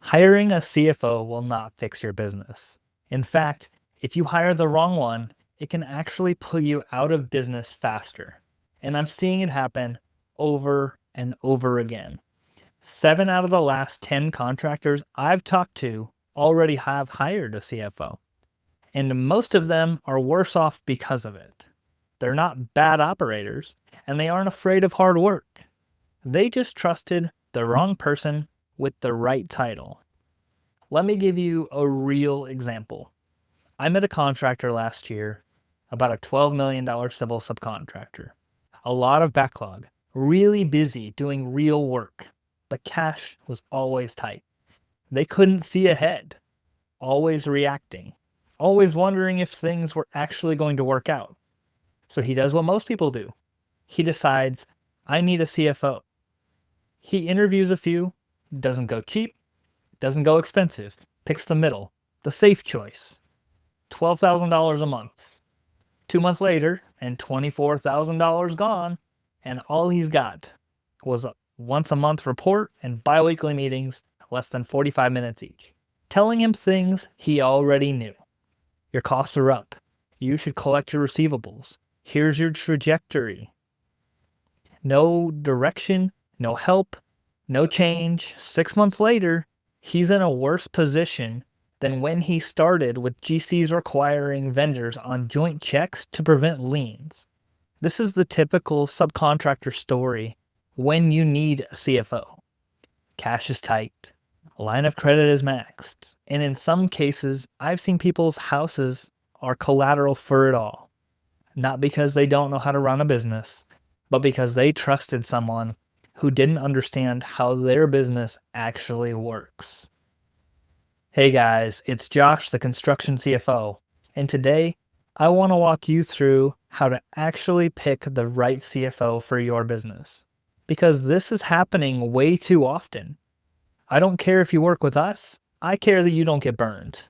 Hiring a CFO will not fix your business. In fact, if you hire the wrong one, it can actually pull you out of business faster. And I'm seeing it happen over and over again. 7 out of the last 10 contractors I've talked to already have hired a CFO. And most of them are worse off because of it. They're not bad operators, and they aren't afraid of hard work. They just trusted the wrong person with the right title. Let me give you a real example. I met a contractor last year, about a $12 million civil subcontractor. A lot of backlog, really busy doing real work, but cash was always tight. They couldn't see ahead, always reacting, always wondering if things were actually going to work out. So he does what most people do. He decides, I need a CFO. He interviews a few, doesn't go cheap, doesn't go expensive, picks the middle, the safe choice. $12,000 a month. 2 months later, and $24,000 gone, and all he's got was a once a month report and bi-weekly meetings, less than 45 minutes each, telling him things he already knew. Your costs are up. You should collect your receivables. Here's your trajectory. No direction, no help, no change. 6 months later, he's in a worse position than when he started, with GCs requiring vendors on joint checks to prevent liens. This is the typical subcontractor story when you need a CFO. Cash is tight, line of credit is maxed, and in some cases, I've seen people's houses are collateral for it all. Not because they don't know how to run a business, but because they trusted someone who didn't understand how their business actually works. Hey guys, it's Josh, the Construction CFO, and today I want to walk you through how to actually pick the right CFO for your business, because this is happening way too often. I don't care if you work with us, I care that you don't get burned.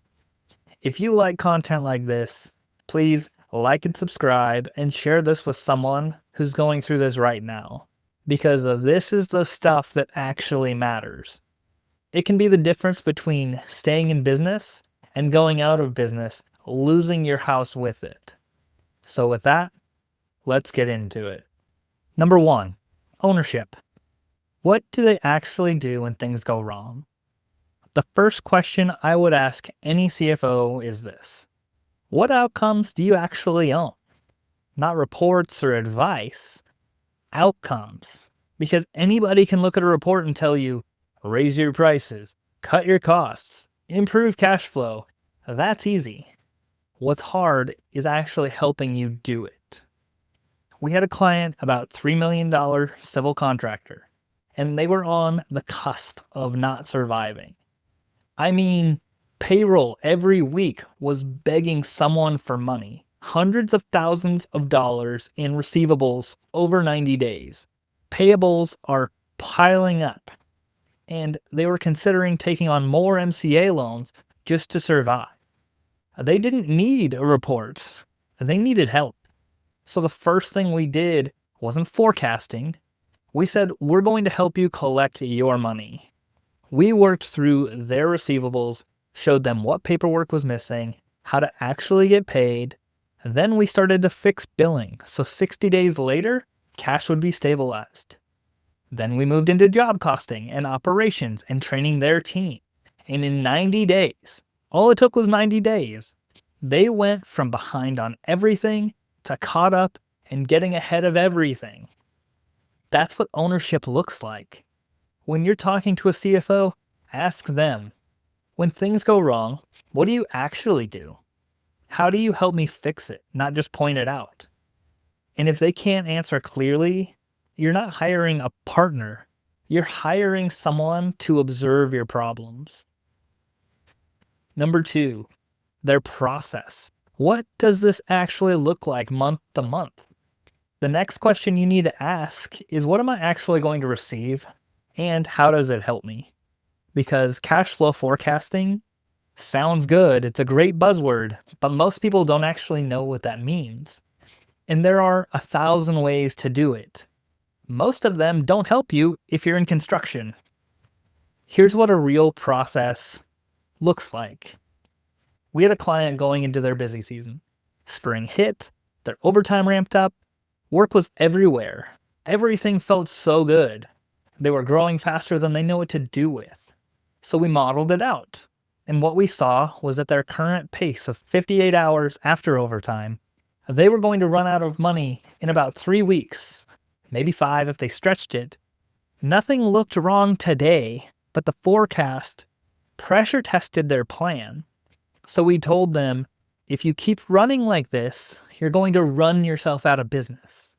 If you like content like this, please like and subscribe and share this with someone who's going through this right now, because this is the stuff that actually matters. It can be the difference between staying in business and going out of business, losing your house with it. So with that, let's get into it. Number 1, ownership. What do they actually do when things go wrong? The first question I would ask any CFO is this: what outcomes do you actually own? Not reports or advice, outcomes. Because anybody can look at a report and tell you, raise your prices, cut your costs, improve cash flow. That's easy. What's hard is actually helping you do it. We had a client, about $3 million civil contractor, and they were on the cusp of not surviving. I mean, payroll every week was begging someone for money. Hundreds of thousands of dollars in receivables over 90 days. Payables are piling up, and they were considering taking on more MCA loans just to survive. They didn't need a report. They needed help. So the first thing we did wasn't forecasting. We said, we're going to help you collect your money. We worked through their receivables, showed them what paperwork was missing, how to actually get paid, and then we started to fix billing, so 60 days later, cash would be stabilized. Then we moved into job costing and operations and training their team. And in 90 days, all it took was 90 days, they went from behind on everything to caught up and getting ahead of everything. That's what ownership looks like. When you're talking to a CFO, ask them, when things go wrong, what do you actually do? How do you help me fix it, not just point it out? And if they can't answer clearly, you're not hiring a partner. You're hiring someone to observe your problems. Number 2, their process. What does this actually look like month to month? The next question you need to ask is, what am I actually going to receive, and how does it help me? Because cash flow forecasting sounds good. It's a great buzzword, but most people don't actually know what that means. And there are 1,000 ways to do it. Most of them don't help you if you're in construction. Here's what a real process looks like. We had a client going into their busy season. Spring hit, their overtime ramped up, work was everywhere. Everything felt so good. They were growing faster than they know what to do with. So we modeled it out. And what we saw was at their current pace of 58 hours after overtime, they were going to run out of money in about 3 weeks, maybe 5 if they stretched it. Nothing looked wrong today, but the forecast pressure tested their plan. So we told them, if you keep running like this, you're going to run yourself out of business.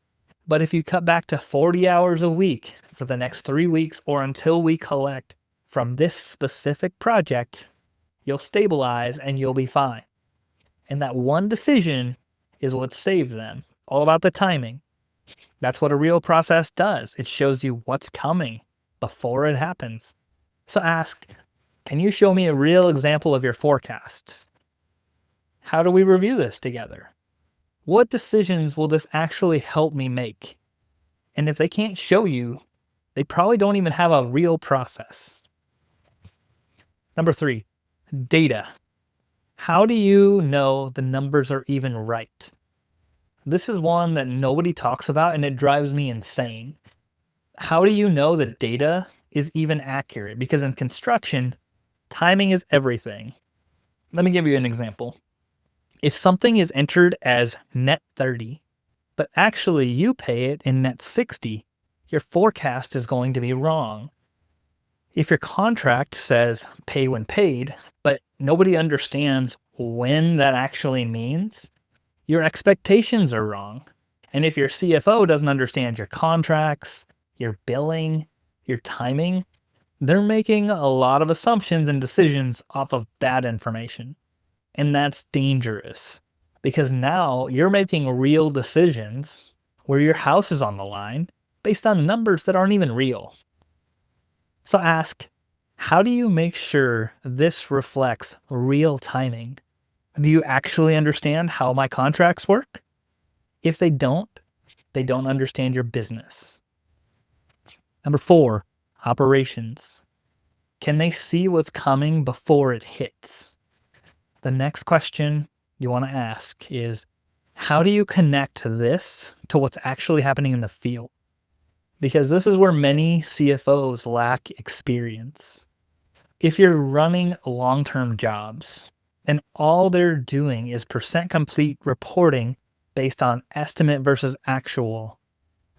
But if you cut back to 40 hours a week for the next 3 weeks or until we collect from this specific project, you'll stabilize and you'll be fine. And that one decision is what saved them. All about the timing. That's what a real process does. It shows you what's coming before it happens. So ask, can you show me a real example of your forecast? How do we review this together? What decisions will this actually help me make? And if they can't show you, they probably don't even have a real process. Number 3, data. How do you know the numbers are even right? This is one that nobody talks about and it drives me insane. How do you know that data is even accurate? Because in construction, timing is everything. Let me give you an example. If something is entered as net 30, but actually you pay it in net 60, your forecast is going to be wrong. If your contract says pay when paid, but nobody understands when that actually means, your expectations are wrong. And if your CFO doesn't understand your contracts, your billing, your timing, they're making a lot of assumptions and decisions off of bad information. And that's dangerous because now you're making real decisions where your house is on the line based on numbers that aren't even real. So ask, how do you make sure this reflects real timing? Do you actually understand how my contracts work? If they don't understand your business. Number 4, operations. Can they see what's coming before it hits? The next question you want to ask is, how do you connect this to what's actually happening in the field? Because this is where many CFOs lack experience. If you're running long-term jobs and all they're doing is percent complete reporting based on estimate versus actual,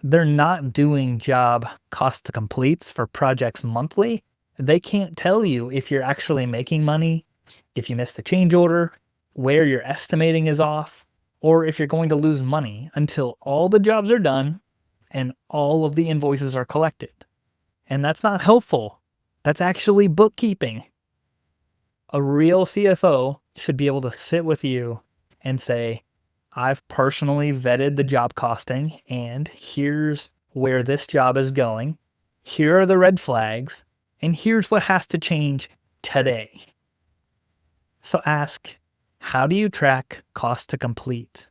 they're not doing job cost to completes for projects monthly. They can't tell you if you're actually making money, if you missed a change order, where your estimating is off, or if you're going to lose money until all the jobs are done and all of the invoices are collected. And that's not helpful. That's actually bookkeeping. A real CFO should be able to sit with you and say, I've personally vetted the job costing and here's where this job is going. Here are the red flags and here's what has to change today. So ask, how do you track cost to complete?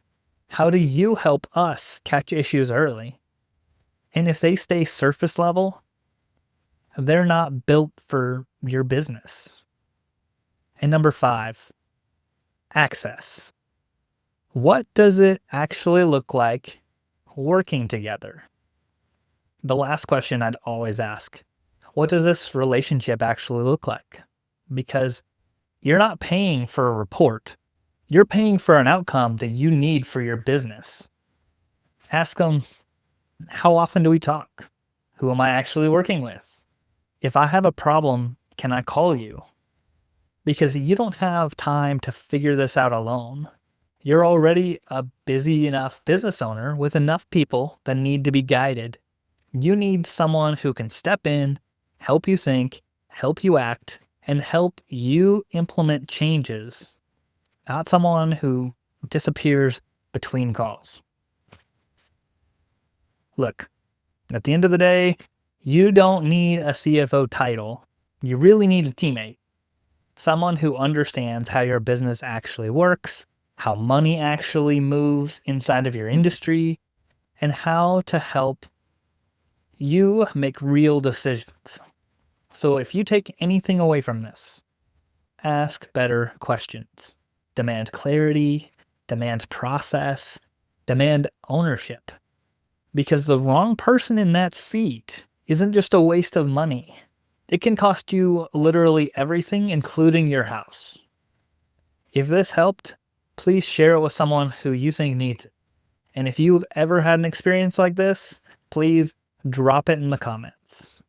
How do you help us catch issues early? And if they stay surface level, they're not built for your business. And number 5, access. What does it actually look like working together? The last question I'd always ask, what does this relationship actually look like? Because you're not paying for a report. You're paying for an outcome that you need for your business. Ask them, how often do we talk? Who am I actually working with? If I have a problem, can I call you? Because you don't have time to figure this out alone. You're already a busy enough business owner with enough people that need to be guided. You need someone who can step in, help you think, help you act, and help you implement changes. Not someone who disappears between calls. Look, at the end of the day, you don't need a CFO title. You really need a teammate. Someone who understands how your business actually works, how money actually moves inside of your industry, and how to help you make real decisions. So if you take anything away from this, ask better questions. Demand clarity, demand process, demand ownership. Because the wrong person in that seat isn't just a waste of money. It can cost you literally everything, including your house. If this helped, please share it with someone who you think needs it. And if you've ever had an experience like this, please drop it in the comments.